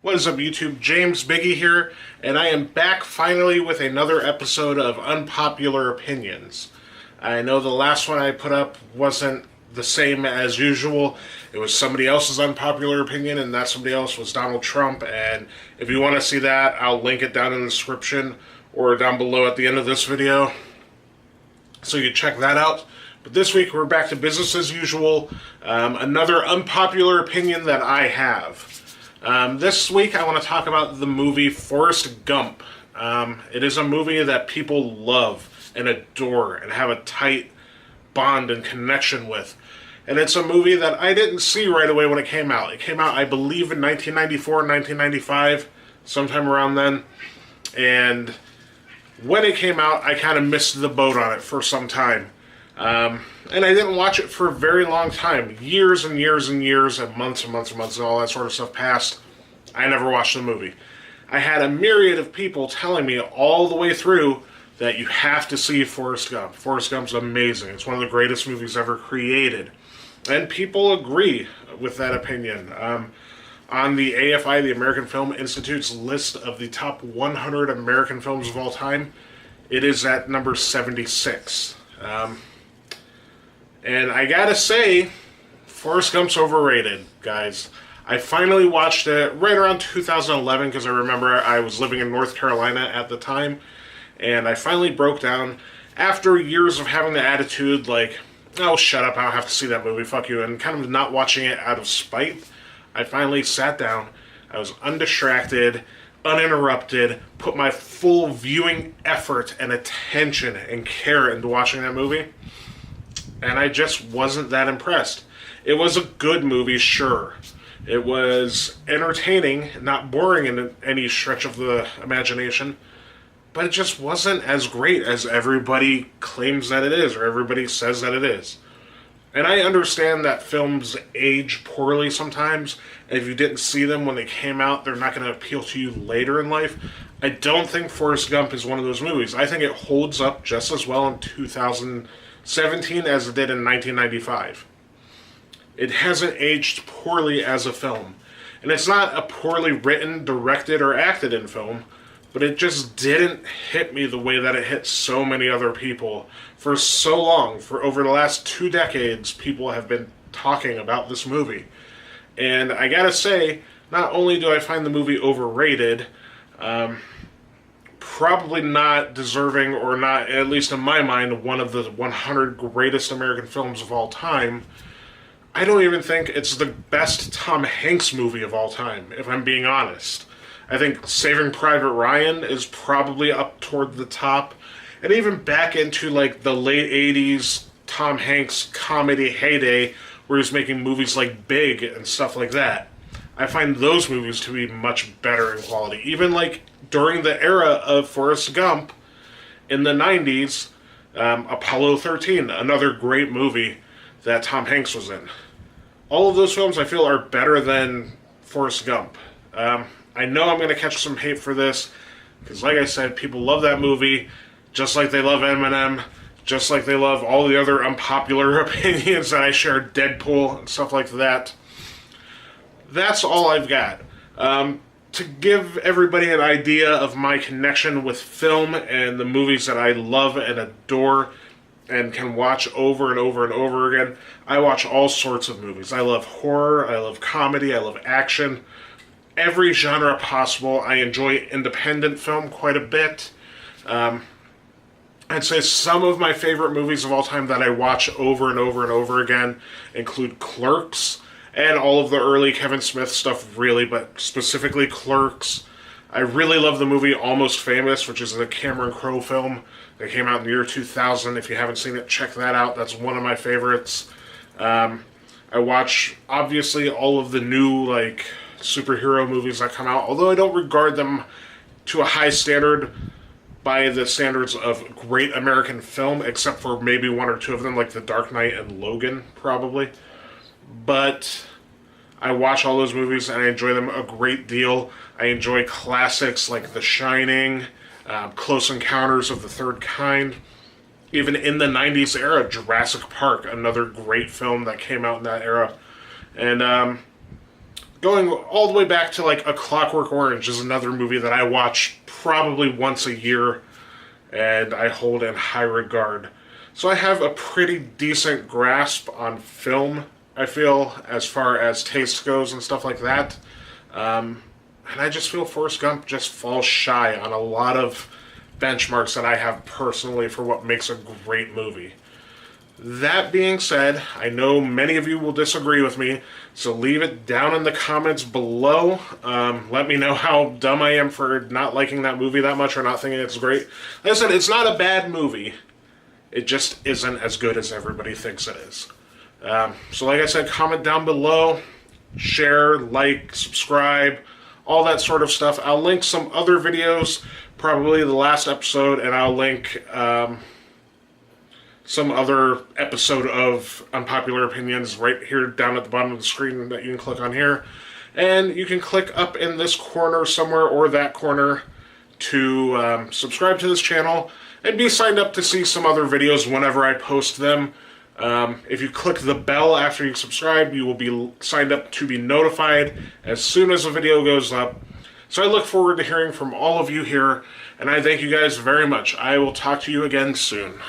What is up, YouTube? James Biggie here, and I am back finally with another episode of Unpopular Opinions. I know the last one I put up wasn't the same as usual. It was somebody else's unpopular opinion, and that somebody else was Donald Trump. And if you want to see that, I'll link it down in the description or down below at the end of this video, so you can check that out. But this week, we're back to business as usual. Another unpopular opinion that I have. This week, I want to talk about the movie Forrest Gump. It is a movie that people love and adore and have a tight bond and connection with. And it's a movie that I didn't see right away when it came out. It came out, I believe, in 1994, 1995, sometime around then. And when it came out, I kind of missed the boat on it for some time. And I didn't watch it for a very long time. Years and years and years and months and months and months and all that sort of stuff passed. I never watched the movie. I had a myriad of people telling me all the way through that you have to see Forrest Gump. Forrest Gump's amazing. It's one of the greatest movies ever created. And people agree with that opinion. On the AFI, the American Film Institute's list of the top 100 American films of all time, it is at number 76. And I gotta say, Forrest Gump's overrated, guys. I finally watched it right around 2011 because I remember I was living in North Carolina at the time. And I finally broke down after years of having the attitude like, oh, shut up, I don't have to see that movie, fuck you, and kind of not watching it out of spite. I finally sat down, I was undistracted, uninterrupted, put my full viewing effort and attention and care into watching that movie. And I just wasn't that impressed. It was a good movie, sure. It was entertaining, not boring in any stretch of the imagination, but it just wasn't as great as everybody claims that it is, or everybody says that it is. And I understand that films age poorly sometimes, and if you didn't see them when they came out, they're not going to appeal to you later in life. I don't think Forrest Gump is one of those movies. I think it holds up just as well in 2017 as it did in 1995. It hasn't aged poorly as a film. And it's not a poorly written, directed, or acted in film, but it just didn't hit me the way that it hit so many other people for so long. For over the last 2 decades, people have been talking about this movie. And I gotta say, not only do I find the movie overrated, probably not deserving, or not, at least in my mind, one of the 100 greatest American films of all time, I don't even think it's the best Tom Hanks movie of all time, if I'm being honest. I think Saving Private Ryan is probably up toward the top. And even back into like the late 80s Tom Hanks comedy heyday, where he's making movies like Big and stuff like that. I find those movies to be much better in quality. Even like during the era of Forrest Gump in the 90s, Apollo 13, another great movie that Tom Hanks was in. All of those films I feel are better than Forrest Gump. I know I'm going to catch some hate for this, because like I said, people love that movie, just like they love Eminem, just like they love all the other unpopular opinions that I share, Deadpool, and stuff like that. That's all I've got. To give everybody an idea of my connection with film and the movies that I love and adore and can watch over and over and over again, I watch all sorts of movies. I love horror, I love comedy, I love action, every genre possible. I enjoy independent film quite a bit. I'd say some of my favorite movies of all time that I watch over and over and over again include Clerks, and all of the early Kevin Smith stuff, really, but specifically Clerks. I really love the movie Almost Famous, which is a Cameron Crowe film that came out in the year 2000. If you haven't seen it, check that out. That's one of my favorites. I watch, obviously, all of the new, like, superhero movies that come out, although I don't regard them to a high standard by the standards of great American film, except for maybe one or two of them, like The Dark Knight and Logan, probably. But I watch all those movies and I enjoy them a great deal. I enjoy classics like The Shining, Close Encounters of the Third Kind. Even in the 90s era, Jurassic Park, another great film that came out in that era. And going all the way back to like A Clockwork Orange is another movie that I watch probably once a year and I hold in high regard. So I have a pretty decent grasp on film, I feel, as far as taste goes and stuff like that. And I just feel Forrest Gump just falls shy on a lot of benchmarks that I have personally for what makes a great movie. That being said, I know many of you will disagree with me, so leave it down in the comments below. Let me know how dumb I am for not liking that movie that much or not thinking it's great. Like I said, it's not a bad movie. It just isn't as good as everybody thinks it is. So like I said, comment down below, share, like, subscribe, all that sort of stuff. I'll link some other videos, probably the last episode, and I'll link some other episode of Unpopular Opinions right here down at the bottom of the screen that you can click on here. And you can click up in this corner somewhere or that corner to subscribe to this channel and be signed up to see some other videos whenever I post them. If you click the bell after you subscribe, you will be signed up to be notified as soon as a video goes up. So I look forward to hearing from all of you here, and I thank you guys very much. I will talk to you again soon.